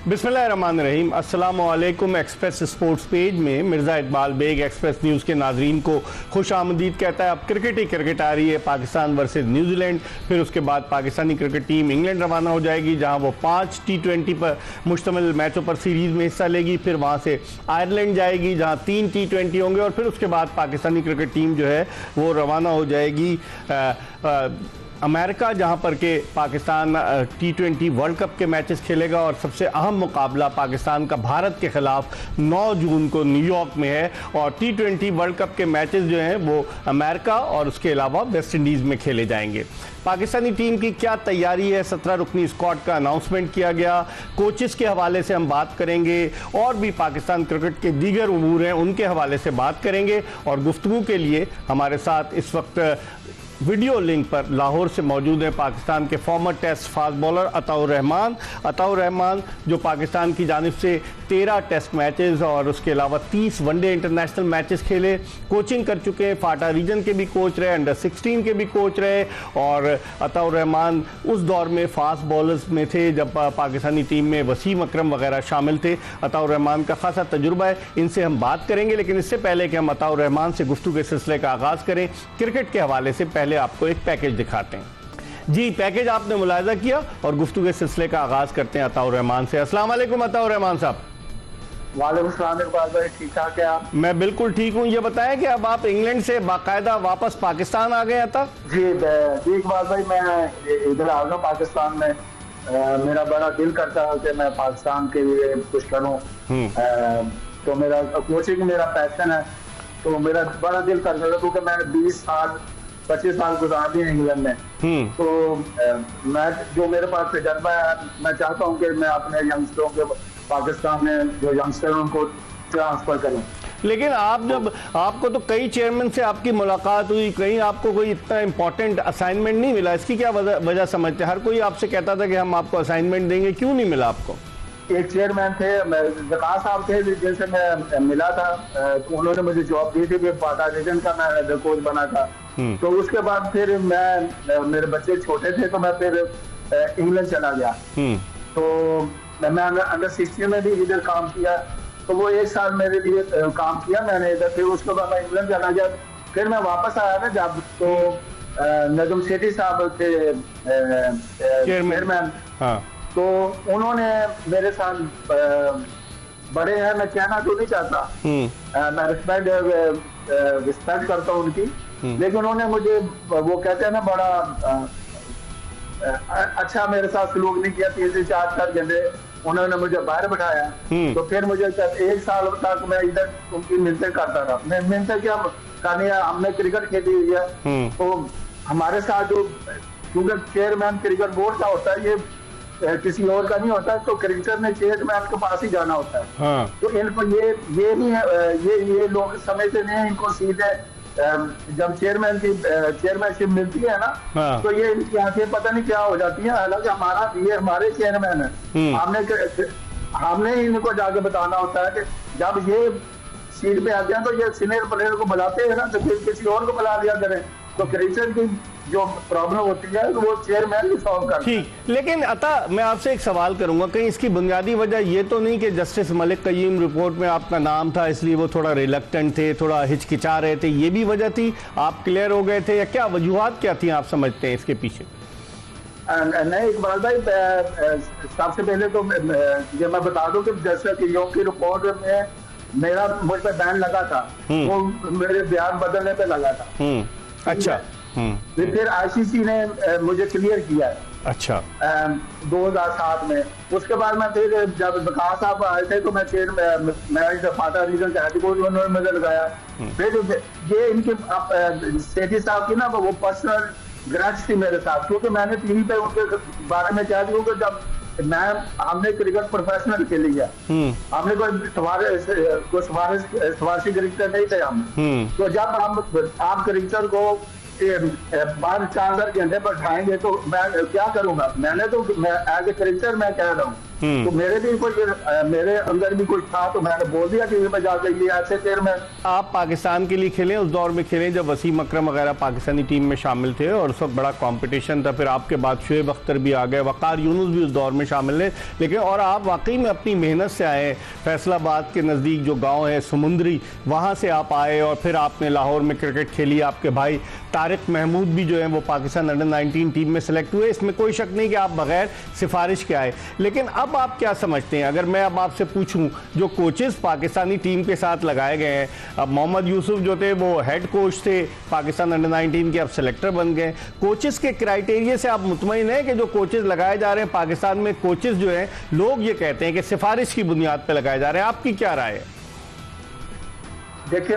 बिस्मिल्लाहिर्रहमानिर्रहीम। अस्सलामु अलैकुम। एक्सप्रेस स्पोर्ट्स पेज में मिर्ज़ा इकबाल बेग एक्सप्रेस न्यूज़ के नाजरीन को खुश आमदीद कहता है। अब क्रिकेट ही क्रिकेट आ रही है, पाकिस्तान वर्सेस न्यूजीलैंड, फिर उसके बाद पाकिस्तानी क्रिकेट टीम इंग्लैंड रवाना हो जाएगी, जहां वो 5 T20 पर मुश्तमिल मैचों पर सीरीज़ में हिस्सा लेगी। फिर वहां से आयरलैंड जाएगी जहां 3 T20 होंगे, और फिर उसके बाद पाकिस्तानी क्रिकेट टीम जो है वो रवाना हो जाएगी अमेरिका, जहां पर के पाकिस्तान T20 वर्ल्ड कप के मैचेस खेलेगा। और सबसे अहम मुकाबला पाकिस्तान का भारत के खिलाफ 9 जून को न्यूयॉर्क में है। और T20 वर्ल्ड कप के मैचेस जो हैं वो अमेरिका और उसके अलावा वेस्ट इंडीज़ में खेले जाएंगे। पाकिस्तानी टीम की क्या तैयारी है, 17 रुकनी स्क्वाड का अनाउंसमेंट किया गया, कोचेस के हवाले से हम बात करेंगे, और भी पाकिस्तान क्रिकेट के दीगर उमूर हैं उनके हवाले से बात करेंगे। और गुफ्तगू के लिए हमारे साथ इस वक्त वीडियो लिंक पर लाहौर से मौजूद है पाकिस्तान के former test fast bowler Ataur Rahman, जो पाकिस्तान की जानिब से 13 टेस्ट मैचेस और उसके अलावा 30 वनडे इंटरनेशनल मैचेस खेले, कोचिंग कर चुके हैं, फाटा रीजन के भी कोच रहे, अंडर 16 के भी कोच रहे। और अताउर रहमान उस दौर में फास्ट बॉलर्स में थे जब पाकिस्तानी टीम में वसीम अकरम वगैरह शामिल थे। अताउर रहमान का खासा तजुर्बा है, इनसे हम बात करेंगे। लेकिन इससे पहले कि हम अताउर रहमान से गुफ्तगू के सिलसिले का आगाज़ करें, क्रिकेट के हवाले से पहले आपको एक पैकेज दिखाते हैं। जी, पैकेज आपने मुलाहिजा किया और गुफ्तगू के सिलसिले का आगाज़ करते हैं अताउर रहमान से। अस्सलाम वालेकुम अताउर रहमान साहब। वालेकुम सलाम इकबाल भाई, ठीक ठाक है आप? मैं बिल्कुल ठीक हूँ। ये बताएं कि अब आप इंग्लैंड से बाकायदा वापस पाकिस्तान आ गए था? जी इकबाल भाई, मैं इधर आ गया पाकिस्तान में। मेरा बड़ा दिल करता है कि मैं पाकिस्तान के लिए कुछ करूँ। तो मेरा कोचिंग मेरा पैशन है, तो मेरा बड़ा दिल करता था क्योंकि मैं 25 साल गुजार दिए इंग्लैंड में। तो मैं जो मेरे पास तजर्बा है, मैं चाहता हूँ कि मैं अपने यंगस्टरों के पाकिस्तान में जो यंगस्टर उनको ट्रांसफर करूँ। लेकिन आप जब आपको तो कई चेयरमैन से आपकी मुलाकात हुई, कहीं आपको कोई इतना इंपॉर्टेंट असाइनमेंट नहीं मिला, इसकी क्या वजह समझते? हर कोई आपसे कहता था कि हम आपको असाइनमेंट देंगे, क्यों नहीं मिला आपको? एक चेयरमैन थे, जकास साहब थे, जिनसे मैं मिला था, तो उन्होंने मुझे जॉब दी थी, फाटा रीजन का मैं कोच बना था। तो उसके बाद फिर मेरे बच्चे छोटे थे तो मैं फिर इंग्लैंड चला गया। तो मैं अंडर 16 में भी इधर काम किया, तो वो 1 साल मेरे लिए काम किया मैंने इधर। फिर उसके बाद मैं इंग्लैंड चला गया, फिर मैं वापस आया ना जब, तो नजम सेठी साहब थे चेयरमैन। तो उन्होंने मेरे साथ बड़े हैं, मैं कहना तो नहीं चाहता, मैं रिस्पेक्ट करता हूँ उनकी, लेकिन उन्होंने मुझे, वो कहते हैं ना, बड़ा अच्छा मेरे साथ सलूक नहीं किया। 3 से 4 घंटे उन्होंने मुझे बाहर बिठाया। तो फिर मुझे 1 साल तक मैं इधर उनकी मिन्नतें करता था। मैं मिन्नतें क्या करनी है, हमने क्रिकेट खेली हुई है, तो हमारे साथ जो, क्योंकि चेयरमैन क्रिकेट बोर्ड का होता है, ये किसी और का नहीं होता, तो क्रिकेटर ने चेयरमैन के पास ही जाना होता है। तो इनको ये नहीं है, ये लोग समझते नहीं है, इनको सीधे जब चेयरमैन की चेयरमैनशिप मिलती है ना, तो ये इनकी आंखें पता नहीं क्या हो जाती है। हालांकि ये हमारे चेयरमैन है, हमने इनको जाके बताना होता है कि जब ये सीट पे आते हैं तो ये सीनियर प्लेयर को बुलाते हैं ना, तो फिर किसी और को बुला दिया करें, तो क्रिकेटर की जो प्रॉब्लम होती है तो वो चेयरमैन भी सॉल्व करता है। ठीक, लेकिन अता मैं आपसे एक सवाल करूंगा, कहीं इसकी बुनियादी वजह ये तो नहीं कि जस्टिस मलिक कय्यूम रिपोर्ट में आपका नाम था इसलिए वो थोड़ा रिलक्टेंट थे, थोड़ा हिचकिचा रहे थे, ये भी वजह थी? आप क्लियर हो गए थे, या क्या वजूहात क्या थी आप समझते हैं इसके पीछे? नहीं इकबाल भाई, सबसे पहले तो ये मैं बता दूं कि जस्टिस कय्यूम की रिपोर्ट में मेरा मुझ पर बैन लगा था, वो मेरे बयान बदलने पे लगा था। अच्छा। फिर ICC ने मुझे क्लियर किया है। अच्छा। 2007 में। उसके बाद मैं फिर जब विकास साहब आए थे तो मैं फाटा रीजन का हेड कोच उन्होंने मुझे लगाया। फिर ये इनके सेठी साहब की ना वो पर्सनल ग्रज थी मेरे साथ, क्योंकि मैंने टीवी पे उनके बारे में कहा था कि जब हमने क्रिकेट प्रोफेशनल खेली है, हमने कोई सिफारिशी क्रिकेटर नहीं थे हम। तो जब आप क्रिकेटर को 12-4 घंटे बैठाएंगे तो मैं क्या करूंगा? मैं एज ए क्रिकेटर मैं कह रहा हूँ तो मेरे अंदर भी कुछ था, तो मैंने बोल दिया टीवी में जाकर ये ऐसे चेयरमैन। आप पाकिस्तान के लिए खेलें, उस दौर में खेलें जब वसीम अकरम वगैरह पाकिस्तानी टीम में शामिल थे और उस वक्त बड़ा कंपटीशन था। फिर आपके बाद शुएब अख्तर भी आ गए, वक़ार यूनुस भी उस दौर में शामिल है। लेकिन और आप वाकई में अपनी मेहनत से आए, फैसलाबाद के नज़दीक जो गाँव है समुंदरी, वहाँ से आप आए और फिर आपने लाहौर में क्रिकेट खेली। आपके भाई तारिक महमूद भी जो है वो पाकिस्तान अंडर-19 टीम में सेलेक्ट हुए। इसमें कोई शक नहीं कि आप बगैर सिफारिश के आए। लेकिन अब आप क्या समझते हैं, अगर मैं अब आपसे पूछूं, जो कोचेस पाकिस्तानी टीम के साथ लगाए गए हैं, अब मोहम्मद यूसुफ जो थे वो हेड कोच थे पाकिस्तान अंडर-19 के, अब सेलेक्टर बन गए। कोचेस के क्राइटेरिया से आप मुतमईन हैं कि जो कोचेस लगाए जा रहे हैं पाकिस्तान में, कोचेस जो हैं लोग ये कहते हैं कि सिफारिश की बुनियाद पर लगाए जा रहे हैं, आपकी क्या राय है? देखिए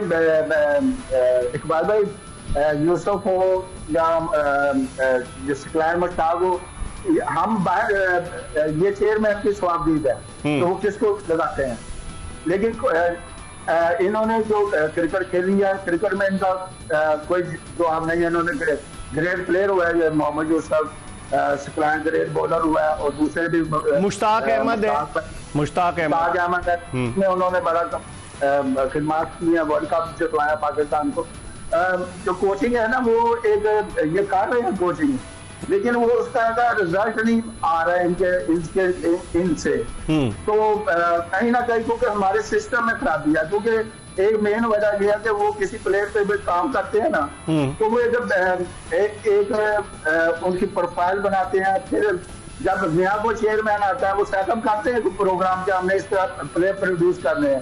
इकबाल भाई, यूसुफ हो या जस्टिक्लाइन मुश्ताक हो, हम बाहर ये चेयरमैन की स्वाबदीद है तो वो किसको लगाते हैं। लेकिन इन्होंने जो क्रिकेट खेली है, क्रिकेट में इनका कोई जो आप नहीं है, इन्होंने ग्रेट प्लेयर हुआ है मोहम्मद यूसुफ, स्क्लाइन ग्रेट बॉलर हुआ है, और दूसरे भी मुश्ताक अहमद है, मुश्ताक अहमद है, इसमें उन्होंने बड़ा खिदमत की है, वर्ल्ड कप जितवाया पाकिस्तान को। जो कोचिंग है ना, वो एक ये कर रहे हैं कोचिंग, लेकिन वो उसका रिजल्ट नहीं आ रहा है इनसे। तो कहीं ना कहीं क्योंकि हमारे सिस्टम में खराबी है, क्योंकि एक मेन वजह यह है कि वो किसी प्लेयर पे भी काम करते हैं ना, तो वो एक उनकी प्रोफाइल बनाते हैं, फिर जब नया वो चेयरमैन आता है वो सेटअप करते हैं प्रोग्राम के, हमने इस तरह प्लेयर प्रोड्यूस करने हैं,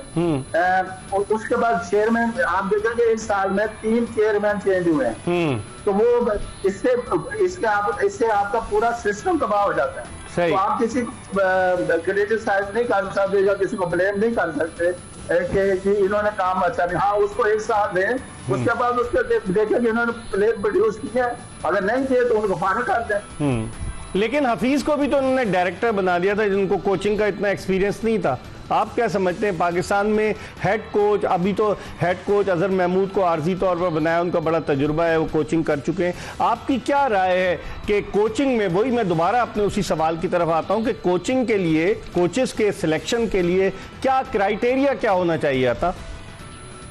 और उसके बाद चेयरमैन आप देखेंगे इस साल में 3 चेयरमैन चेंज हुए हैं। तो वो इससे आपका पूरा सिस्टम तबाह हो जाता है। तो आप किसी क्रिटिसाइज नहीं कर सकते या किसी को ब्लेम नहीं कर सकते कि इन्होंने काम अच्छा नहीं। हाँ, उसको 1 साल दें, उसके बाद उसको देखें कि इन्होंने प्लेयर प्रोड्यूस किया है, अगर नहीं किए तो उनको फारिग कर दें। लेकिन हफीज को भी तो उन्होंने डायरेक्टर बना दिया था, जिनको कोचिंग का इतना एक्सपीरियंस नहीं था। आप क्या समझते हैं, पाकिस्तान में हेड कोच, अभी तो हेड कोच अजहर महमूद को आर्जी तौर पर बनाया, उनका बड़ा तजुर्बा है, वो कोचिंग कर चुके हैं। आपकी क्या राय है कि कोचिंग में, वही मैं दोबारा अपने उसी सवाल की तरफ आता हूं कि कोचिंग के लिए, कोचेस के सिलेक्शन के लिए क्या क्राइटेरिया क्या होना चाहिए था?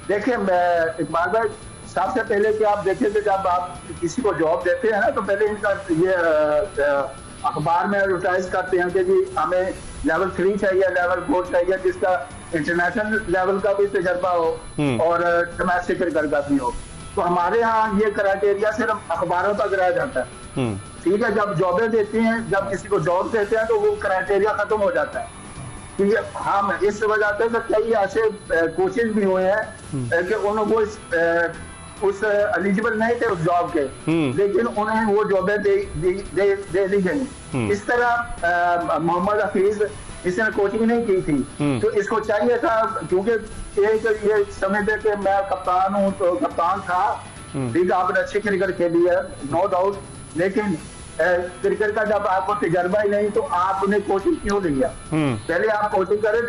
देखिए इकबाल भाई, सबसे पहले कि आप देखें कि जब आप किसी को जॉब देते हैं ना, तो पहले इनका ये अखबार में एडवर्टाइज करते हैं कि जी हमें लेवल 3 चाहिए, लेवल 4 चाहिए, जिसका इंटरनेशनल लेवल का भी तजर्बा हो और डोमेस्टिक क्रिकेट का भी हो। तो हमारे यहाँ ये क्राइटेरिया सिर्फ अखबारों तक रह जाता है। ठीक है, जब जॉबें देते हैं, जब किसी को जॉब देते हैं तो वो क्राइटेरिया खत्म हो जाता है। हम इस वजह से कई ऐसे कोचेज भी हुए हैं कि उनको उस एलिजिबल नहीं थे उस जॉब के, लेकिन उन्हें वो जॉबें दे दी गई। इस तरह मोहम्मद हफीज, इसने कोचिंग नहीं की थी, तो इसको चाहिए था, क्योंकि एक ये समझते कि मैं कप्तान हूँ, तो कप्तान था, ठीक है, आपने अच्छी क्रिकेट खेली है, नो डाउट, लेकिन क्रिकेट का जब आपको तजर्बा ही नहीं तो आपने कोचिंग क्यों लिया? पहले आप कोचिंग करें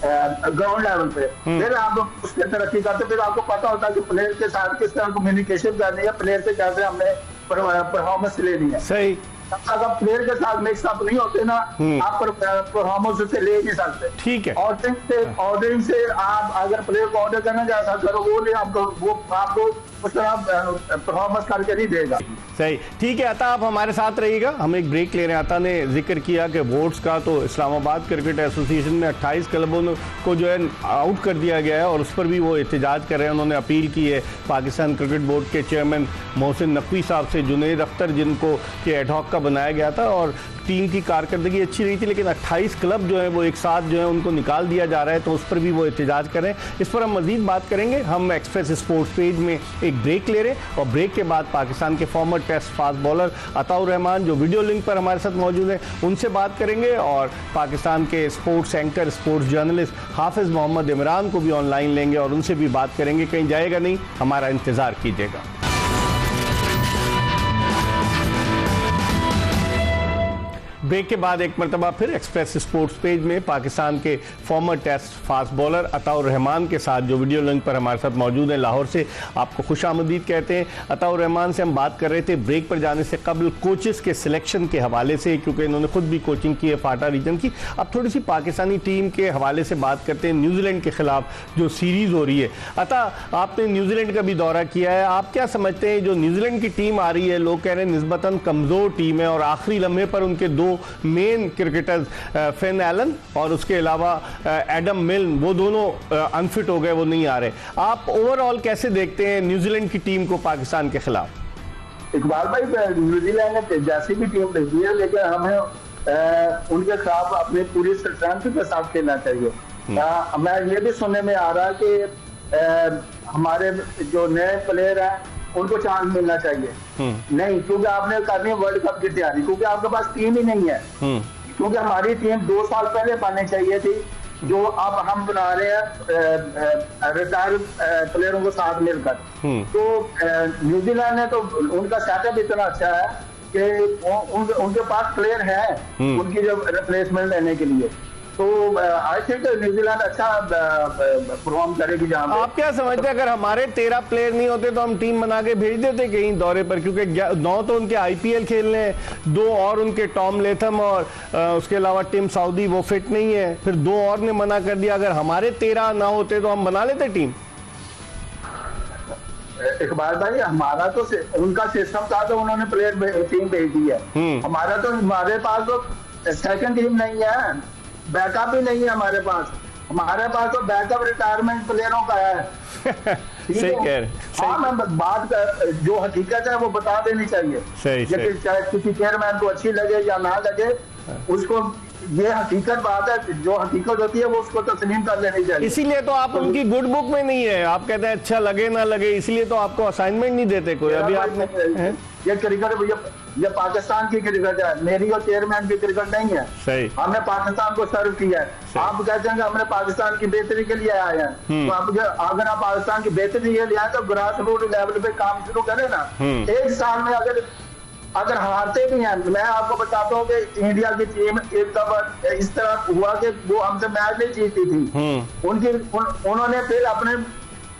ग्राउंड लेवल पे, फिर आप उसके तरक्की करते, फिर आपको पता होता है कि प्लेयर के साथ किस तरह कम्युनिकेशन करनी है, प्लेयर से कैसे हमने परफॉर्मेंस लेनी है। सही। अगर प्लेयर के साथ मिक्सअप नहीं होते ना, आप परफॉर्मेंस उससे ले नहीं सकते। ठीक है। ऑर्डरिंग से आप अगर प्लेयर को ऑर्डर करना चाहता करो, वो आपको उस तरह परफॉर्मेंस करके नहीं देगा। सही, ठीक है। अता आप हमारे साथ रहिएगा, हम एक ब्रेक ले रहे हैं। अता ने जिक्र किया कि वोट्स का, तो इस्लामाबाद क्रिकेट एसोसिएशन में 28 क्लबों को जो है आउट कर दिया गया है और उस पर भी वो एहतजाज कर रहे हैं। उन्होंने अपील की है पाकिस्तान क्रिकेट बोर्ड के चेयरमैन मोहसिन नकवी साहब से, जुनैद अख्तर जिनको कि एडहॉक का बनाया गया था और टीम की कारकर्दगी अच्छी रही थी, लेकिन 28 क्लब जो है वो एक साथ जो है उनको निकाल दिया जा रहा है, तो उस पर भी वो एहतजाज करें। इस पर हम मजीद बात करेंगे। हम एक्सप्रेस स्पोर्ट्स पेज में एक ब्रेक ले रहे हैं और ब्रेक के बाद पाकिस्तान के former test fast bowler Ataur Rahman जो वीडियो लिंक पर हमारे साथ मौजूद हैं, उनसे बात करेंगे, और पाकिस्तान के स्पोर्ट्स एंकर, स्पोर्ट्स जर्नलिस्ट हाफिज़ मोहम्मद इमरान को भी ऑनलाइन लेंगे और उनसे भी बात करेंगे। कहीं जाएगा नहीं, हमारा इंतज़ार कीजिएगा। ब्रेक के बाद एक मरतबा फिर एक्सप्रेस स्पोर्ट्स पेज में पाकिस्तान के former test fast bowler Ataur Rahman के साथ जो वीडियो लिंक पर हमारे साथ मौजूद है लाहौर से, आपको खुशामदीद कहते हैं। अताउर रहमान से हम बात कर रहे थे ब्रेक पर जाने से कबल कोचेस के सिलेक्शन के हवाले से, क्योंकि इन्होंने खुद भी कोचिंग की है फाटा रीजन की। अब थोड़ी सी पाकिस्तानी टीम के हवाले से बात करते हैं, न्यूजीलैंड के खिलाफ जो सीरीज हो रही है। अता, आपने न्यूजीलैंड का भी दौरा किया है, आप क्या समझते हैं जो न्यूजीलैंड की टीम आ रही है, लोग कह रहे हैं निस्बतन कमजोर टीम है और आखिरी लम्हे पर उनके दो मेन क्रिकेटर्स फिन एलन और उसके अलावा एडम मिल्न, वो दोनों अनफिट हो गए, वो नहीं आ रहे। आप ओवरऑल कैसे देखते हैं न्यूजीलैंड की टीम को पाकिस्तान के खिलाफ? इकबाल भाई, न्यूजीलैंड ने जैसी भी टीम भेजी है, लेकिन हमें उनके खिलाफ अपनी पूरी स्ट्रेंथ के साथ खेलना चाहिए। मैं ये भी सुनने में आ रहा है कि हमारे जो नए प्लेयर हैं उनको चांस मिलना चाहिए। नहीं, क्योंकि आपने करनी है वर्ल्ड कप की तैयारी, क्योंकि आपके पास टीम ही नहीं है। क्योंकि हमारी टीम 2 साल पहले बननी चाहिए थी, जो अब हम बना रहे हैं रिटायर प्लेयरों को साथ मिलकर। तो न्यूजीलैंड ने तो उनका सेटअप इतना अच्छा है कि उनके पास प्लेयर है उनकी जो रिप्लेसमेंट लेने के लिए। तो आई थिंक न्यूजीलैंड अच्छा परफॉर्म करेगी। जहाँ आप क्या समझते हैं, अगर हमारे 13 प्लेयर नहीं होते तो हम टीम बना के भेज देते कहीं दौरे पर? क्योंकि 9 तो उनके IPL खेलने हैं, 2 और उनके टॉम लेथम और उसके अलावा टिम साउदी वो फिट नहीं है, फिर 2 और ने मना कर दिया। अगर हमारे 13 ना होते तो हम बना लेते टीम। इकबाल भाई, हमारा तो उनका सिस्टम था तो उन्होंने प्लेयर टीम भेज दी है। हमारा तो हमारे पास तो सेकंड टीम नहीं है, बैकअप भी नहीं है हमारे पास। हमारे पास तो बैकअप रिटायरमेंट प्लेयरों का है। सही कह रहे। हाँ, मैं बात जो हकीकत है वो बता देनी चाहिए। सही। चाहे किसी चेयरमैन को अच्छी लगे या ना लगे, उसको ये हकीकत बात है, जो हकीकत होती है वो उसको तस्लीम कर लेनी चाहिए। इसीलिए तो आप उनकी गुड बुक में नहीं है, आप कहते हैं अच्छा लगे ना लगे, इसलिए तो आपको असाइनमेंट नहीं देते कोई। अभी आपने ये क्रिकेट, ये पाकिस्तान की क्रिकेट है, मेरी और चेयरमैन की क्रिकेट नहीं है। सही। हमने पाकिस्तान को सर्व किया है। आप कहते हैं कि हमने पाकिस्तान की बेहतरी के लिए आए हैं, तो अगर आप पाकिस्तान की बेहतरी के लिए आए तो ग्रास रूट लेवल पे काम शुरू करें ना। 1 साल में अगर हारते भी हैं, मैं आपको बताता हूँ कि इंडिया की टीम एक दफा इस तरह हुआ कि वो हमसे मैच नहीं जीती थी। उन्होंने फिर अपने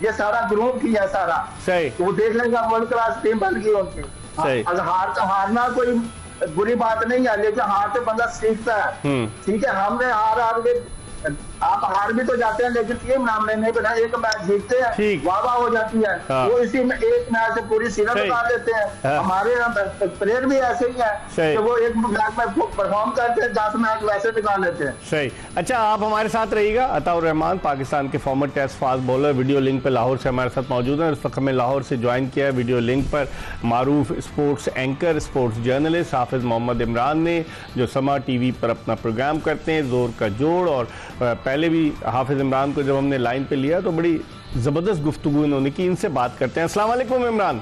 ये सारा ग्रुप किया सारा। सही। तो वो देख लेंगे वर्ल्ड क्लास टीम बन गई उनकी। अगर हारना कोई बुरी बात नहीं है, लेकिन हार से बंदा सीखता है। ठीक है, हमने हार के आप हार भी तो जाते हैं, लेकिन टीम हमने नहीं बना, एक मैच जीतते हैं, वाह हो जाती है। वो इसी में एक मैच से पूरी सीरीज उतार लेते हैं। हमारे प्लेयर भी ऐसे ही है कि वो एक मैच में परफॉर्म करते हैं, 10 मैच वैसे निकाल लेते हैं। सही। अच्छा, आप हमारे साथ रहिएगा। अताउर रहमान पाकिस्तान के former test fast bowler video link पर लाहौर से हमारे साथ मौजूद है। इस वक्त हमें लाहौर से ज्वाइन किया है वीडियो लिंक पर मारूफ sports anchor, sports journalist Hafiz Mohammad Imran ने, जो समा TV पर अपना प्रोग्राम करते हैं जोर का जोड़। और पहले भी हाफिज इमरान को जब हमने लाइन पे लिया तो बड़ी ज़बरदस्त गुफ्तगू इन्होंने की। इनसे बात करते हैं। अस्सलाम वालेकुम इमरान।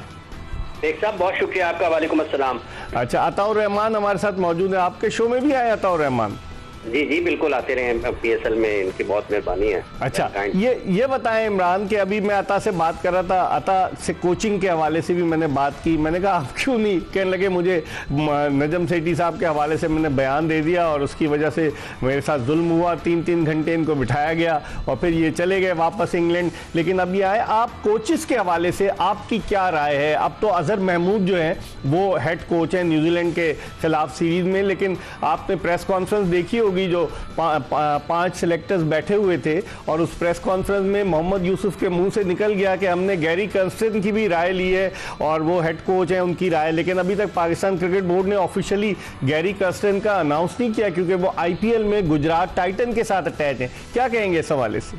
एक साहब, बहुत शुक्रिया आपका। वालेकुम अस्सलाम। अच्छा, अताउर रहमान हमारे साथ मौजूद है, आपके शो में भी आए अताउर रहमान? जी जी बिल्कुल आते रहे, PSL में इनकी बहुत मेहरबानी है। अच्छा, ये बताएं इमरान कि अभी मैं अता से बात कर रहा था, अता से कोचिंग के हवाले से भी मैंने बात की। मैंने कहा आप क्यों नहीं, कहने लगे मुझे नजम सेठी साहब के हवाले से मैंने बयान दे दिया और उसकी वजह से मेरे साथ जुल्म हुआ, 3-3 घंटे इनको बिठाया गया और फिर ये चले गए वापस इंग्लैंड। लेकिन अब ये आए, आप कोचेस के हवाले से आपकी क्या राय है? अब तो अजहर महमूद जो है वो हेड कोच हैं न्यूजीलैंड के खिलाफ सीरीज में, लेकिन आपने प्रेस कॉन्फ्रेंस देखी होगी जो 5 सिलेक्टर्स बैठे हुए थे और उस प्रेस कॉन्फ्रेंस में मोहम्मद यूसुफ के मुंह से निकल गया कि हमने गैरी कर्स्टन की भी राय ली है और वो हेड कोच हैं, उनकी राय। लेकिन अभी तक पाकिस्तान क्रिकेट बोर्ड ने ऑफिशियली गैरी कर्स्टन का अनाउंस नहीं किया, क्योंकि वो IPL में गुजरात टाइटन के साथ अटैच हैं। क्या कहेंगे इस हवाले से?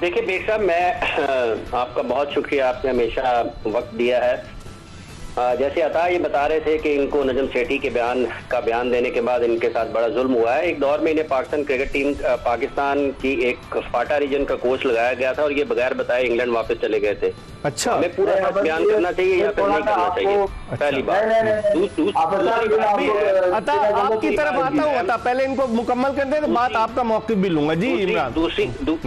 देखिए बेग साहब, मैं आपका बहुत शुक्रिया, आपने हमेशा वक्त दिया है। जैसे अता ये बता रहे थे कि इनको नजम सेठी के बयान देने के बाद इनके साथ बड़ा जुल्म हुआ है। एक दौर में इन्हें पाकिस्तान क्रिकेट टीम, पाकिस्तान की एक फाटा रीजन का कोच लगाया गया था और ये बगैर बताए इंग्लैंड वापस चले गए थे। अच्छा, हमें पूरा बयान करना चाहिए या फिर नहीं करना चाहिए? पहली बात। आपकी तरफ आता हूँ, अता पहले इनको मुकम्मल कर दे तो बात आपका मौक़िफ़ भी लूंगा। जी इमरान।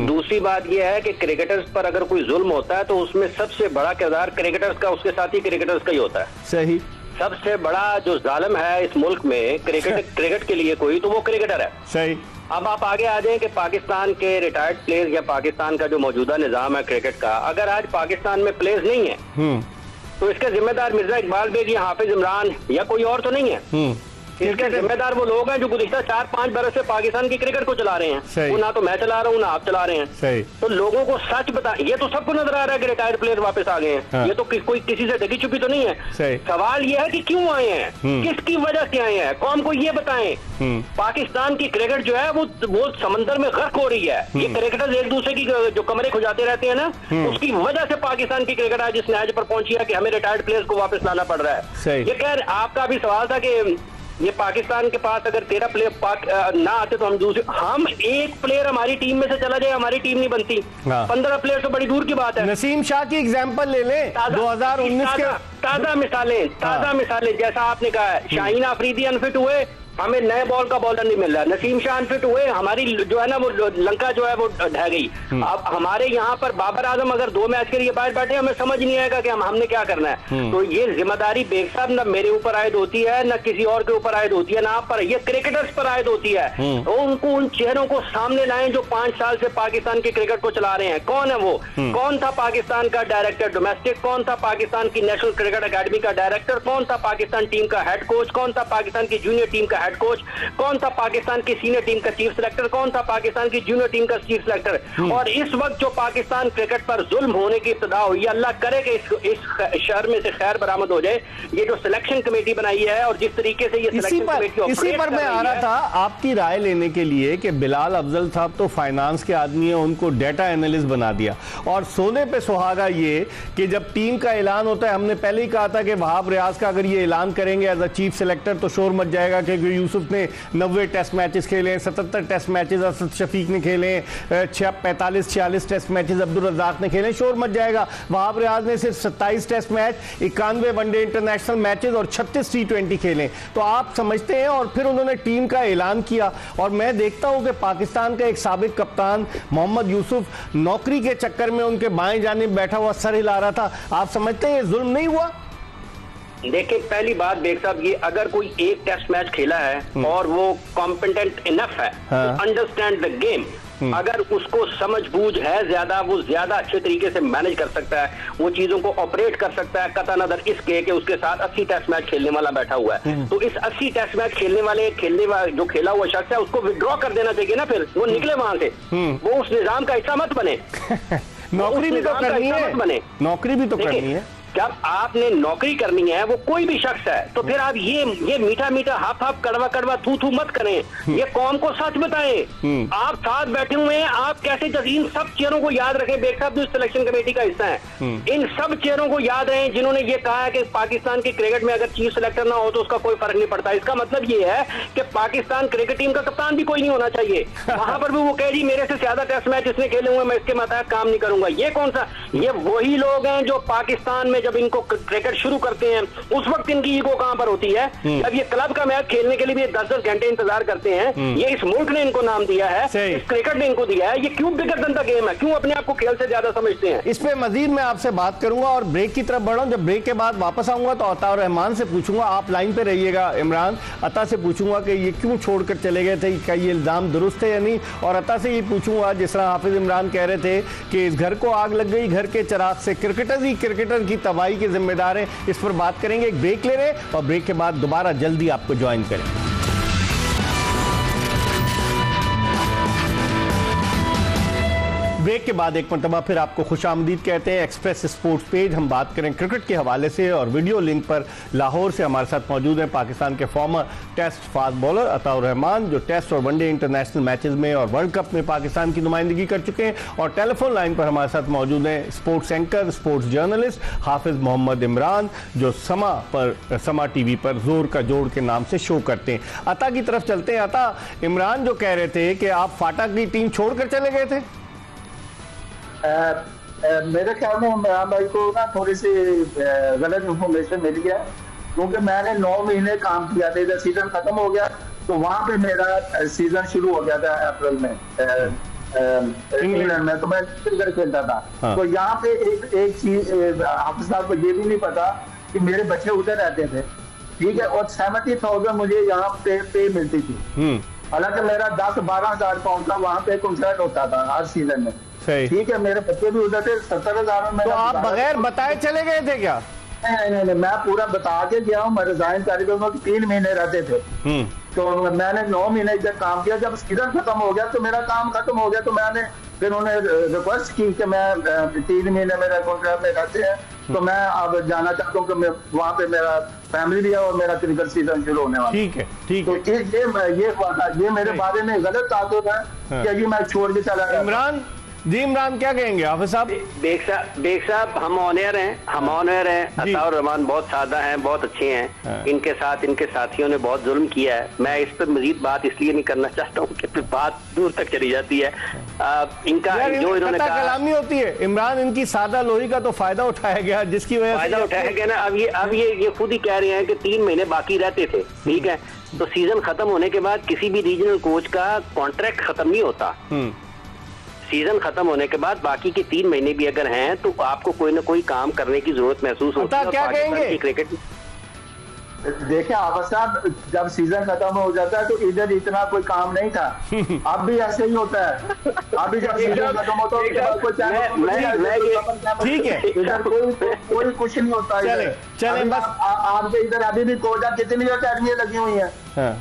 दूसरी बात यह है कि क्रिकेटर्स पर अगर कोई जुल्म होता है तो उसमें सबसे बड़ा किरदार क्रिकेटर्स का, उसके साथ ही क्रिकेटर्स का ही होता है। सही। सबसे बड़ा जो जालिम है इस मुल्क में क्रिकेट के लिए कोई तो वो क्रिकेटर है। सही। अब आप आगे आ जाएं कि पाकिस्तान के रिटायर्ड प्लेयर्स या पाकिस्तान का जो मौजूदा निजाम है क्रिकेट का, अगर आज पाकिस्तान में प्लेयर्स नहीं है तो इसके जिम्मेदार मिर्जा इकबाल बेग या हाफिज इमरान या कोई और तो नहीं है। इसके जिम्मेदार वो लोग हैं जो गुज़िश्ता 4-5 बरस से पाकिस्तान की क्रिकेट को चला रहे हैं। वो ना तो मैं चला रहा हूँ ना आप चला रहे हैं। सही। तो लोगों को सच बता, ये तो सबको नजर आ रहा है कि रिटायर्ड प्लेयर वापस आ गए हैं। हाँ। ये तो कोई किसी से ढकी छुपी तो नहीं है। सही। सवाल ये है कि क्यों आए हैं, किसकी वजह से आए हैं, कौम को ये बताएं। पाकिस्तान की क्रिकेट जो है वो समंदर में गर्क हो रही है। ये क्रिकेटर्स एक दूसरे की जो कमरे खुजाते रहते हैं ना, उसकी वजह से पाकिस्तान की क्रिकेट आज इस नहज पर पहुंची है कि हमें रिटायर्ड प्लेयर्स को वापस लाना पड़ रहा है। ये खैर आपका भी सवाल था कि ये पाकिस्तान के पास अगर 13 प्लेयर ना आते तो हम एक प्लेयर हमारी टीम में से चला जाए, हमारी टीम नहीं बनती। 15 प्लेयर तो बड़ी दूर की बात है। नसीम शाह की एग्जांपल ले लें, 2019 के ताजा मिसालें जैसा आपने कहा है, शाहीन आफरीदी अनफिट हुए, हमें नए बॉल का बॉलर नहीं मिल रहा। नसीम शाह अनफिट हुए, हमारी जो है ना वो लंका जो है वो ढह गई। अब हमारे यहाँ पर बाबर आजम अगर 2 मैच के लिए बाहर बैठे, हमें समझ नहीं आएगा कि हमने क्या करना है। तो ये जिम्मेदारी बेग साहब ना मेरे ऊपर आयद होती है, ना किसी और के ऊपर आयद होती है, ना आप पर, ये क्रिकेटर्स पर आयद होती है। तो उनको उन चेहरों को सामने लाएं जो 5 साल से पाकिस्तान की क्रिकेट को चला रहे हैं। कौन है वो? कौन था पाकिस्तान का डायरेक्टर डोमेस्टिक, कौन था पाकिस्तान की नेशनल क्रिकेट अकेडमी का डायरेक्टर, कौन था पाकिस्तान टीम का हेड कोच, कौन था पाकिस्तान की जूनियर टीम का हेड कोच, कौन था पाकिस्तान की सीनियर टीम का चीफ सिलेक्टर, कौन था पाकिस्तान की जूनियर टीम का चीफ सिलेक्टर। और इस वक्त जो पाकिस्तान क्रिकेट पर जुल्म होने की इब्तिदा हुई, अल्लाह करे कि इस शहर में से खैर बरामद हो जाए। ये जो सिलेक्शन कमेटी बनाई है और जिस तरीके से ये सिलेक्शन कमेटी इसी पर मैं आ रहा था आपकी राय लेने के लिए कि बिलाल अफजल साहब तो फाइनेंस के आदमी है, उनको डेटा एनालिस्ट बना दिया। और सोने पे सुहागा ये कि जब टीम का ऐलान होता है, हमने पहले ही कहा था कि वहाब रियाज का अगर ये ऐलान करेंगे एज अ चीफ सिलेक्टर तो शोर मच जाएगा, क्योंकि यूसुफ ने 90 टेस्ट मैचेस खेले, 77 टेस्ट मैचेस असद शफीक ने खेले, 45-46 टेस्ट मैचेस अब्दुल रज़ाक ने खेले, शोर मच जाएगा। वहाब रियाज ने सिर्फ 27 test match, 91 one day international matches और 36 T20 खेले। तो आप समझते हैं, और फिर उन्होंने टीम का ऐलान किया। और मैं देखता हूं कि पाकिस्तान का एक साबिक कप्तान मोहम्मद यूसुफ नौकरी के चक्कर में उनके बाएं जानिब बैठा हुआ सर हिला रहा था। आप समझते हैं ये जुल्म नहीं हुआ? देखिए, पहली बात बेग साहब, ये अगर कोई एक टेस्ट मैच खेला है और वो कॉम्पिटेंट इनफ है टू अंडरस्टैंड द गेम, अगर उसको समझ बूझ है ज्यादा, वो ज्यादा अच्छे तरीके से मैनेज कर सकता है, वो चीजों को ऑपरेट कर सकता है, कता नजर इसके कि उसके साथ 80 टेस्ट मैच खेलने वाला बैठा हुआ है। तो इस 80 टेस्ट मैच खेलने वाले जो खेला हुआ शख्स है, उसको विड्रॉ कर देना चाहिए ना, फिर वो निकले वहां से, वो उस निजाम का हिस्सा मत बने। नौकरी भी तो करनी है, नौकरी भी तो करनी है। जब आपने नौकरी करनी है, वो कोई भी शख्स है, तो फिर आप ये मीठा मीठा हाफ हाफ कड़वा कड़वा थू थू मत करें। ये कौम को सच बताएं। आप साथ बैठे हुए हैं, आप कैसे इन सब चेहरों को याद रखें। बेग साहब जो सिलेक्शन कमेटी का हिस्सा है, इन सब चेहरों को याद रहे जिन्होंने ये कहा है कि पाकिस्तान की क्रिकेट में अगर चीफ सिलेक्टर ना हो तो उसका कोई फर्क नहीं पड़ता। इसका मतलब ये है कि पाकिस्तान क्रिकेट टीम का कप्तान भी कोई नहीं होना चाहिए। वहां पर भी वो कह जी मेरे से ज्यादा टेस्ट मैच इसने खेले हुए, मैं इसके मातहत काम नहीं करूंगा। ये कौन सा? ये वही लोग हैं जो पाकिस्तान में जब इनको क्रिकेट शुरू करते हैं उस वक्त इनकी ईगो कहां पर होती है। जब ये क्लब का मैच खेलने के लिए भी 10-10 घंटे इंतजार करते हैं। ये इस मुल्क ने इनको नाम दिया है, इस क्रिकेट ने इनको दिया है। ये क्यों बिगर दन का गेम है? क्यों अपने आप को खेल से ज्यादा समझते हैं? इस पे मजीद मैं आपसे बात करूंगा और ब्रेक की तरफ बढ़ा। जब ब्रेक के बाद वापस आऊंगा तो अता और रहमान से पूछूंगा, आप लाइन पे रहिएगा इमरान। अता से पूछूंगा कि ये क्यों छोड़कर चले गए थे, क्या ये इल्जाम दुरुस्त है या नहीं। और अता से ये पूछूंगा, जिस तरह हाफिज इमरान कह रहे थे कि इस घर को आग लग गई, घर के चिराग से क्रिकेटर ही क्रिकेटर की तबाही के जिम्मेदार हैं। इस पर बात करेंगे, एक ब्रेक ले रहे हैं और ब्रेक के बाद दोबारा जल्दी आपको ज्वाइन करें। ब्रेक के बाद एक मरतबा फिर आपको खुशामदीद कहते हैं। एक्सप्रेस स्पोर्ट्स पेज, हम बात करें क्रिकेट के हवाले से और वीडियो लिंक पर लाहौर से हमारे साथ मौजूद हैं पाकिस्तान के former test fast bowler Ataur Rahman, जो टेस्ट और वनडे इंटरनेशनल मैचेस में और वर्ल्ड कप में पाकिस्तान की नुमाइंदगी कर चुके हैं। और टेलीफोन लाइन पर हमारे साथ मौजूद हैं sports anchor, sports journalist Hafiz Mohammad Imran, जो समा टीवी पर जोर का जोड़ के नाम से शो करते हैं। अता की तरफ चलते हैं। अता, इमरान जो कह रहे थे कि आप फाटा की टीम छोड़कर चले गए थे, मेरे ख्याल में इमरान भाई को ना थोड़ी सी गलत इंफॉर्मेशन मिल गया, क्योंकि मैंने 9 महीने काम किया था। जब सीजन खत्म हो गया तो वहां पे मेरा सीजन शुरू हो गया था अप्रैल में इंग्लैंड में, तो मैं क्रिकेट खेलता था। हाँ। तो यहाँ पे एक चीज हाफिज साहब को ये भी नहीं पता कि मेरे बच्चे उधर रहते थे। ठीक है, और 70,000 मुझे यहाँ पे मिलती थी। हालांकि मेरा 10-12 हजार पाउंड का वहाँ पे कॉन्ट्रैक्ट होता था हर सीजन में। सही। ठीक है, मेरे बच्चे भी उधर थे, 70,000 में। तो आप बगैर बताए चले गए थे क्या? नहीं, मैं पूरा बता के गया हूँ। मैं रिजाइन करके 3 महीने रहते थे, तो मैंने 9 महीने इधर काम किया। जब सीजन खत्म हो गया तो मेरा काम खत्म हो गया, तो मैंने फिर उन्हें रिक्वेस्ट की कि मैं 3 महीने मेरा कॉन्ट्रैक्ट में रहते हैं, तो मैं अब जाना चाहता हूँ कि वहाँ पे मेरा फैमिली भी है और मेरा क्रिकेट सीजन शुरू होने वाला। ठीक है, ठीक है। तो ये मेरे बारे में गलत तासुर है कि अभी मैं छोड़ के चला गया। इमरान जी, इमरान क्या कहेंगे हाफिज साहब? बेग साहब हम ऑनर हैं। अताउर रहमान बहुत सादा हैं, बहुत अच्छे हैं। इनके साथ इनके साथियों ने बहुत जुल्म किया है। मैं इस पर मजीद बात इसलिए नहीं करना चाहता हूँ कि फिर बात दूर तक चली जाती है। इनका जो इन्होंने कहा कलामी होती है। इमरान, इनकी सादा लोही का तो फायदा उठाया गया, जिसकी वजह से फायदा उठाया गया ना। अब ये खुद ही कह रहे हैं कि 3 महीने बाकी रहते थे। ठीक है, तो सीजन खत्म होने के बाद किसी भी रीजनल कोच का कॉन्ट्रैक्ट खत्म नहीं होता। सीजन खत्म होने के बाद बाकी के 3 महीने भी अगर हैं तो आपको कोई ना कोई काम करने की जरूरत महसूस होती है। क्या कहेंगे क्रिकेट? देखिए आफत साहब, जब सीजन खत्म हो जाता है तो इधर इतना कोई काम नहीं था। अब भी ऐसे ही होता है। अभी जब सीजन खत्म होता है ठीक है, इधर कोई कुछ नहीं होता। चले बस आपके इधर अभी भी कोटा कितनी अकेडमियां लगी हुई है।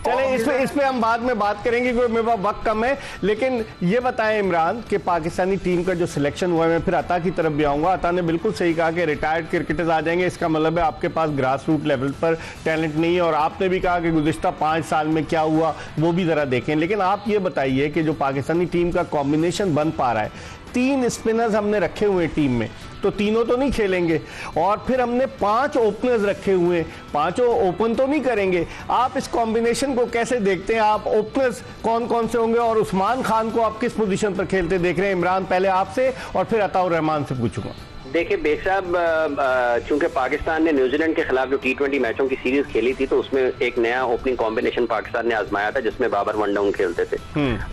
चले इस पे हम बाद में बात करेंगे क्योंकि मेरे पास वक्त कम है। लेकिन ये बताएं इमरान कि पाकिस्तानी टीम का जो सिलेक्शन हुआ है, मैं फिर अता की तरफ भी आऊंगा। अता ने बिल्कुल सही कहा कि रिटायर्ड क्रिकेटर्स आ जाएंगे, इसका मतलब है आपके पास ग्रास रूट लेवल पर टैलेंट नहीं है। और आपने भी कहा कि गुज़िश्ता 5 साल में क्या हुआ वो भी ज़रा देखें। लेकिन आप ये बताइए कि जो पाकिस्तानी टीम का कॉम्बिनेशन बन पा रहा है, 3 स्पिनर्स हमने रखे हुए हैं टीम में, तो तीनों तो नहीं खेलेंगे। और फिर हमने 5 ओपनर्स रखे हुए हैं, 5 ओपन तो नहीं करेंगे। आप इस कॉम्बिनेशन को कैसे देखते हैं? आप ओपनर्स कौन कौन से होंगे और उस्मान खान को आप किस पोजीशन पर खेलते देख रहे हैं? इमरान, पहले आपसे और फिर अताउर रहमान से पूछूंगा। देखिए बेग साहब, चूंकि पाकिस्तान ने न्यूजीलैंड के खिलाफ जो T20 मैचों की सीरीज खेली थी तो उसमें एक नया ओपनिंग कॉम्बिनेशन पाकिस्तान ने आजमाया था जिसमें बाबर वन डाउन खेलते थे।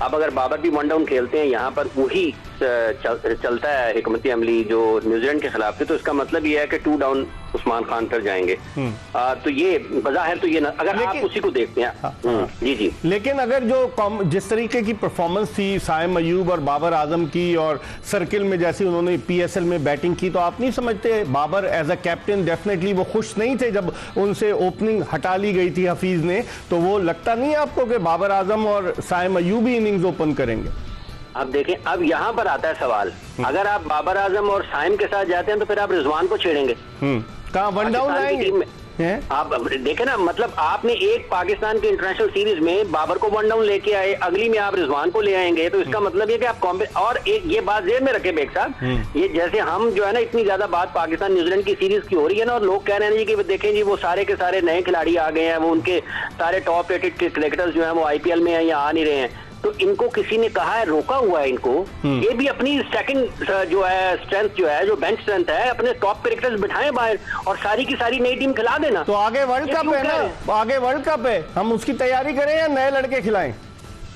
अब अगर बाबर भी वन डाउन खेलते हैं, यहाँ पर वही चलता है हिकमती अमली जो न्यूजीलैंड के खिलाफ थी, तो इसका मतलब ये है कि 2 डाउन उस्मान खान पर जाएंगे। तो ये बज़ाहिर तो ये अगर आप उसी को देखते हैं। जी। लेकिन अगर जो जिस तरीके की परफॉर्मेंस थी साइम अयूब और बाबर आजम की, और सर्किल में जैसी उन्होंने PSL में बैटिंग की, तो आप नहीं समझते Babar as a captain definitely वो खुश नहीं थे जब उनसे ओपनिंग हटा ली गई थी हफीज ने? तो वो लगता नहीं है आपको कि बाबर आजम और साइम अयूब ही इनिंग्स ओपन करेंगे? अब देखें, अब यहाँ पर आता है सवाल, अगर आप बाबर आजम और साइम के साथ जाते हैं तो फिर आप रिजवान को छेड़ेंगे। कहाँ वन डाउन आएंगे? आप देखें ना, मतलब आपने एक पाकिस्तान की इंटरनेशनल सीरीज में बाबर को वन डाउन लेके आए, अगली में आप रिजवान को ले आएंगे, तो इसका मतलब ये कि आप और एक ये बात जेब में रखे बेग साहब, ये जैसे हम जो है ना इतनी ज्यादा बात पाकिस्तान न्यूजीलैंड की सीरीज की हो रही है ना, और लोग कह रहे हैं कि देखें जी वो सारे के सारे नए खिलाड़ी आ गए हैं, वो उनके सारे टॉप रेटेड क्रिकेटर्स जो है वो IPL में या आ नहीं रहे हैं, तो इनको किसी ने कहा है, रोका हुआ है इनको। ये भी अपनी सेकंड जो है स्ट्रेंथ जो है, जो बेंच स्ट्रेंथ है, अपने टॉप क्रिकेटर्स बिठाएं बाहर और सारी की सारी नई टीम खिला देना। तो आगे वर्ल्ड कप है ना, आगे वर्ल्ड कप है, हम उसकी तैयारी करें या नए लड़के खिलाएं?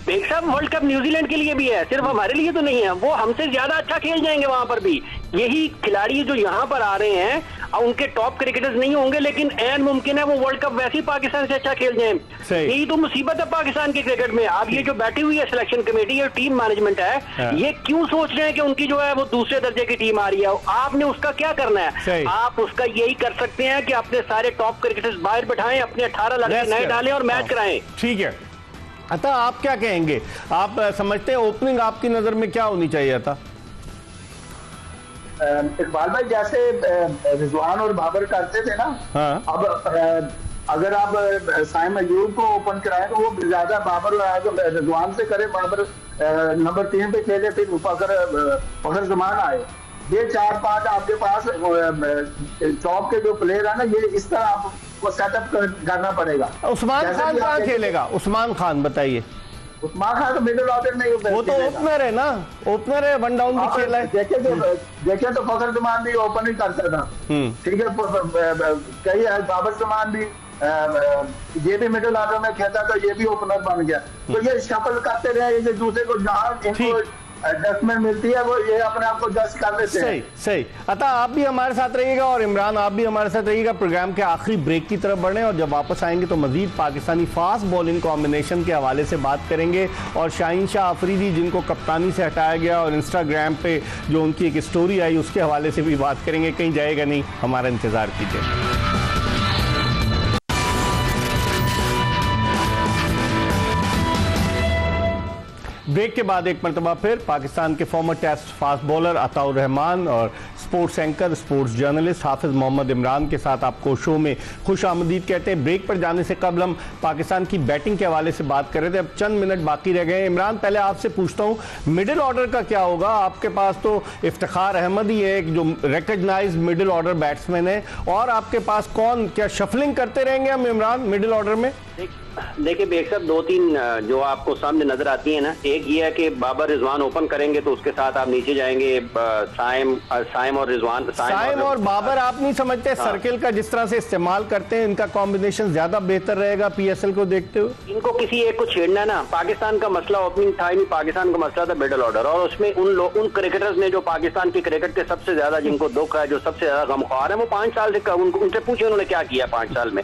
बेग साहब, वर्ल्ड कप न्यूजीलैंड के लिए भी है, सिर्फ हमारे लिए तो नहीं है। वो हमसे ज्यादा अच्छा खेल जाएंगे वहां पर भी। यही खिलाड़ी जो यहाँ पर आ रहे हैं और उनके टॉप क्रिकेटर्स नहीं होंगे, लेकिन ऐन मुमकिन है वो वर्ल्ड कप वैसे ही पाकिस्तान से अच्छा खेल जाएं। यही तो मुसीबत है पाकिस्तान के क्रिकेट में। अब ये जो बैठी हुई है सिलेक्शन कमेटी और टीम मैनेजमेंट है, ये क्यों सोच रहे हैं कि उनकी जो है वो दूसरे दर्जे की टीम आ रही है? आपने उसका क्या करना है? आप उसका यही कर सकते हैं कि अपने सारे टॉप क्रिकेटर्स बाहर बैठाएं, अपने 18 लड़के नए डालें और मैच कराएं। ठीक है अता, आप क्या कहेंगे? आप समझते हैं ओपनिंग आपकी नजर में क्या होनी चाहिए था? इकबाल भाई, जैसे रिजवान और बाबर करते थे ना, अब अगर आप साइम अयूब को ओपन कराएं तो वो ज्यादा बाबर रिजवान से करे, बाबर नंबर 3 पे खेले, फिर फखर जमान आए। ये 4-5 आपके पास चौक के जो प्लेयर है ना, ये इस तरह आपको सेटअप करना पड़ेगा। उस्मान खान कहाँ खेलेगा? उस्मान खान बताइए। उस्मान खान तो मिडिल ऑर्डर में, वो तो ओपनर है ना, ओपनर है, वन डाउन भी खेला है। देखे तो फखर जमान भी ओपन ही करता था, ठीक है, कई बाबर जमान भी ये भी मिडिल ऑर्डर में खेलता, तो ये भी ओपनर बन गया। तो ये शफल करते रहे एक दूसरे को, जहाँ इनको एडजस्टमेंट मिलती है वो ये अपने आप को जज कर लेते हैं। सही सही। अतः आप भी हमारे साथ रहिएगा और इमरान आप भी हमारे साथ रहिएगा। प्रोग्राम के आखिरी ब्रेक की तरफ बढ़े और जब वापस आएंगे तो मजीद पाकिस्तानी फास्ट बॉलिंग कॉम्बिनेशन के हवाले से बात करेंगे और शाहीन शाह अफरीदी जिनको कप्तानी से हटाया गया और इंस्टाग्राम पे जो उनकी एक स्टोरी आई उसके हवाले से भी बात करेंगे। कहीं जाएगा नहीं, हमारा इंतजार कीजिए। ब्रेक के बाद एक मरतबा फिर पाकिस्तान के former test fast bowler Ataur Rahman और sports anchor sports journalist Hafiz Mohammad Imran के साथ आपको शो में खुश आमदीद कहते हैं। ब्रेक पर जाने से कबल हम पाकिस्तान की बैटिंग के हवाले से बात कर रहे थे, अब चंद मिनट बाकी रह गए। इमरान पहले आपसे पूछता हूँ मिडिल ऑर्डर का क्या होगा? आपके पास तो इफ्तिखार अहमद ही है जो रिकग्नाइज मिडिल ऑर्डर बैट्समैन है, और आपके पास कौन, क्या शफलिंग करते रहेंगे हम इमरान मिडिल ऑर्डर में? देखिए बेग साहब, दो तीन जो आपको सामने नजर आती है ना, एक ये है कि बाबर रिजवान ओपन करेंगे तो उसके साथ आप नीचे जाएंगे साइम और रिजवान। साइम और बाबर आप नहीं समझते? हाँ। सर्किल का जिस तरह से इस्तेमाल करते हैं इनका कॉम्बिनेशन ज्यादा बेहतर रहेगा पीएसएल को देखते हुए। इनको किसी एक को छेड़ना ना, पाकिस्तान का मसला ओपनिंग था नहीं, पाकिस्तान का मसला था मिडिल ऑर्डर, और उसमें उन क्रिकेटर्स ने जो पाकिस्तान के क्रिकेट के सबसे ज्यादा जिनको दुख है, जो सबसे ज्यादा गमख्वार है, वो 5 साल से उनसे पूछे उन्होंने क्या किया 5 साल में।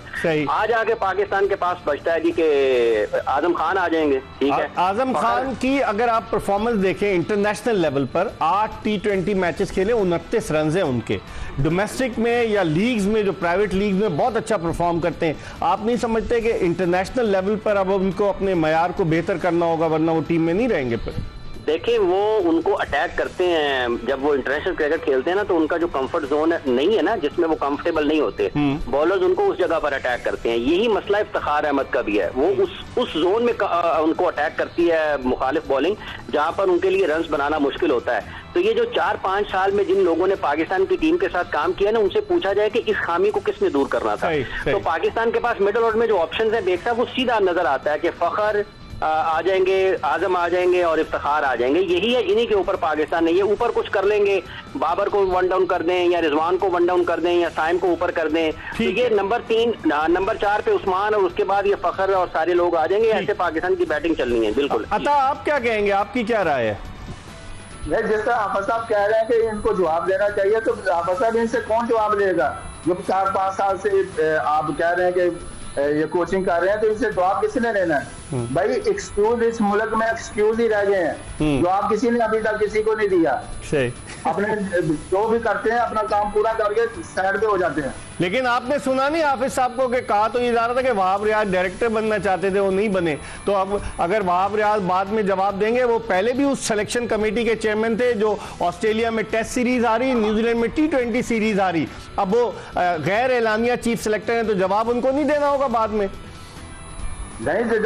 आज आके पाकिस्तान के पास बचता है जी के आजम खान आ जाएंगे। ठीक है, आजम खान की अगर आप परफॉर्मेंस देखें इंटरनेशनल लेवल पर 8 T20 मैचेस खेले, 29 रन हैं उनके। डोमेस्टिक में या लीग्स में, जो प्राइवेट लीग में बहुत अच्छा परफॉर्म करते हैं। आप नहीं समझते कि इंटरनेशनल लेवल पर अब उनको अपने मयार को बेहतर करना होगा, वरना वो टीम में नहीं रहेंगे फिर? देखिए वो उनको अटैक करते हैं जब वो इंटरनेशनल क्रिकेट खेलते हैं ना, तो उनका जो कंफर्ट जोन नहीं है ना, जिसमें वो कंफर्टेबल नहीं होते, बॉलर्स उनको उस जगह पर अटैक करते हैं। यही मसला इफ्तिखार अहमद का भी है, वो उस जोन में उनको अटैक करती है मुखालिफ बॉलिंग, जहां पर उनके लिए रन्स बनाना मुश्किल होता है। तो ये जो 4-5 साल में जिन लोगों ने पाकिस्तान की टीम के साथ काम किया ना, उनसे पूछा जाए कि इस खामी को किसने दूर करना था, तो पाकिस्तान के पास मिडिल ऑर्डर में जो ऑप्शन है बेग साहब, वो सीधा नजर आता है कि फखर आ जाएंगे, आजम आ जाएंगे और इफ्तिखार आ जाएंगे। यही है, इन्हीं के ऊपर पाकिस्तान ने, ये ऊपर कुछ कर लेंगे, बाबर को 1 डाउन कर दें या रिजवान को 1 डाउन कर दें या साइम को ऊपर कर दें, तो ये नंबर 3 नंबर 4 पे उस्मान और उसके बाद ये फखर और सारे लोग आ जाएंगे। ऐसे पाकिस्तान की बैटिंग चलनी है। बिल्कुल। अता आप क्या कहेंगे, आपकी क्या राय है? जिस तरह हाफिज साहब कह रहे हैं कि इनको जवाब देना चाहिए, तो हाफिज साहब इनसे कौन जवाब देगा? जो 4-5 साल से आप कह रहे हैं कि ये कोचिंग कर रहे हैं, तो इनसे जवाब किसने लेना है? भाई एक्सक्यूज इस मुल्क में एक्सक्यूज ही रह गए हैं, जवाब किसी ने अभी तक किसी को नहीं दिया। अपने जो भी करते हैं अपना काम पूरा करके साइड पे हो जाते हैं। लेकिन आपने सुना नहीं हाफिज साहब को कि कहा तो ये जा रहा था कि वहाब रियाज डायरेक्टर बनना चाहते थे, वो नहीं बने। तो अब अगर वहाब रियाज बाद में जवाब देंगे, वो पहले भी उस सिलेक्शन कमेटी के चेयरमैन थे जो ऑस्ट्रेलिया में टेस्ट सीरीज आ रही, न्यूजीलैंड में T20 सीरीज आ रही, अब वो गैर एलानिया चीफ सेलेक्टर हैं, तो जवाब उनको नहीं देना होगा बाद में? नहीं, जब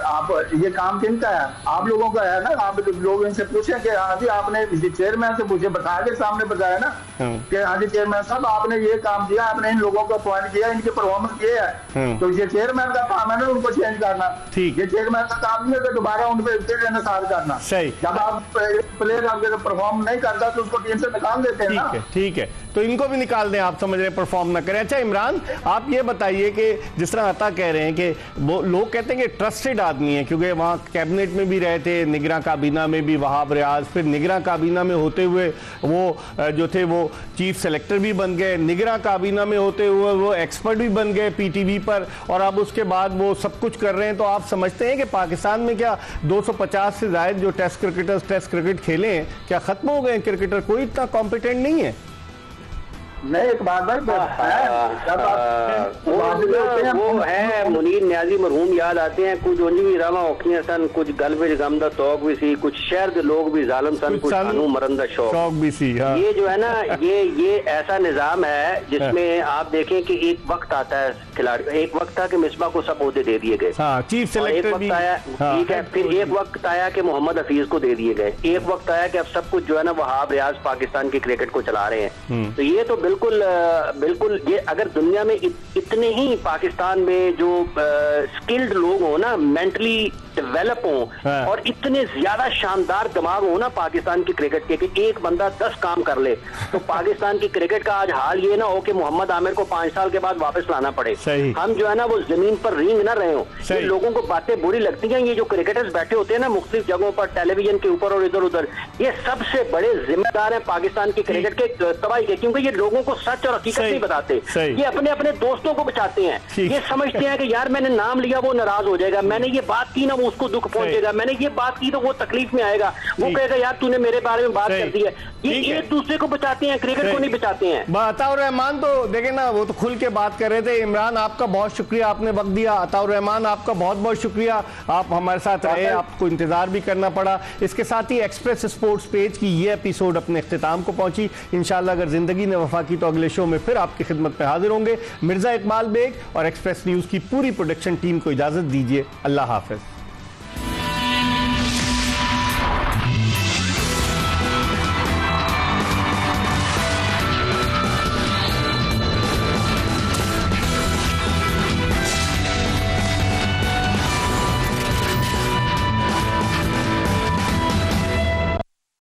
आप ये काम किनका है? आप लोगों का है ना। आप लोग इनसे पूछे कि हाँ जी, आपने चेयरमैन से पूछे, बता के सामने बताया ना कि हाँ जी चेयरमैन साहब आपने ये काम किया, आपने इन लोगों को अपॉइंट किया, इनके परफॉर्मेंस ये है, तो ये चेयरमैन का काम है ना उनको चेंज करना। ठीक, ये चेयरमैन का काम नहीं है कि दोबारा उन पर इंतजार करना। सही। जब आप प्लेयर अगर परफॉर्म नहीं करता तो उसको टीम से निकाल देते हैं ना। ठीक है, तो इनको भी निकाल दें, आप समझ रहे हैं परफॉर्म ना करें। अच्छा इमरान, आप ये बताइए कि जिस तरह अता कह रहे हैं कि वो लोग कहते हैं कि ट्रस्टेड आदमी है, क्योंकि वहाँ कैबिनेट में भी रहे थे, निगरां काबीना में भी वहाब रियाज, फिर निगरां काबीना में होते हुए वो जो थे वो चीफ सेलेक्टर भी बन गए, निगरां काबीना में होते हुए वो एक्सपर्ट भी बन गए PTV पर, और अब उसके बाद वो सब कुछ कर रहे हैं। तो आप समझते हैं कि पाकिस्तान में क्या 250 से ज्यादा जो टेस्ट क्रिकेटर्स टेस्ट क्रिकेट खेले हैं, क्या खत्म हो गए क्रिकेटर? कोई इतना कॉम्पिटेंट नहीं है? नहीं, एक बात वो है मुनीर न्याजी मरहूम याद आते हैं, कुछ उंजवी रामा औखियां सन, कुछ गलबे गमदा तौक भी सी, कुछ शहर के लोग भी जालिम सन, कुछ खानू मरंदा शौक भी सी। हाँ। ये जो है ना, ये ऐसा निजाम है जिसमें आप देखें कि एक वक्त आता है खिलाड़ी, एक वक्त था कि मिसबा को सब ओहदे दे दिए गए, चीफ सेलेक्टर एक वक्त आया, ठीक है, फिर एक वक्त आया कि मोहम्मद हफीज को दे दिए गए, एक वक्त आया कि अब सब कुछ जो है ना वहाब रियाज पाकिस्तान की क्रिकेट को चला रहे हैं। तो ये तो बिल्कुल ये अगर दुनिया में इतने ही पाकिस्तान में जो स्किल्ड लोग हो ना, मेंटली डेवलप हो और इतने ज्यादा शानदार दिमाग हो ना पाकिस्तान की क्रिकेट के कि एक बंदा 10 काम कर ले, तो पाकिस्तान की क्रिकेट का आज हाल ये ना हो कि मोहम्मद आमिर को 5 साल के बाद वापस लाना पड़े। हम जो है ना वो जमीन पर रिंग ना रहे हो। ये लोगों को बातें बुरी लगती हैं, ये जो क्रिकेटर्स बैठे होते हैं ना मुख्तलिफ जगहों पर टेलीविजन के ऊपर और इधर उधर, ये सबसे बड़े जिम्मेदार हैं पाकिस्तान की क्रिकेट के तबाही के, क्योंकि ये लोगों को सच और हकीकत नहीं बताते। ये अपने अपने दोस्तों को बचाते हैं। ये समझते हैं कि यार मैंने नाम लिया वो नाराज हो जाएगा, मैंने ये बात की ना वो उसको दुख पहुंचेगा, मैंने ये बात की तो वो तकलीफ में आएगा, वो कहेगा यार तूने मेरे बारे में बात कर दी है। ये एक दूसरे को बचाते हैं, क्रिकेट को नहीं बचाते हैं। अताउर रहमान तो देखे ना, वो तो खुल के बात कर रहे थे। इमरान आपका बहुत शुक्रिया, आपने वक्त दिया। अताउर रहमान आपका बहुत बहुत शुक्रिया, आप हमारे साथ रहे, आपको इंतजार भी करना पड़ा। इसके साथ ही एक्सप्रेस स्पोर्ट्स पेज की ये एपिसोड अपने इख्तिताम को पहुंची। इंशाल्लाह अगर जिंदगी ने वफा की तो अगले शो में फिर आपकी खिदमत में हाजिर होंगे। मिर्जा इकबाल बेग और एक्सप्रेस न्यूज की पूरी प्रोडक्शन टीम को इजाजत दीजिए। अल्लाह हाफिज।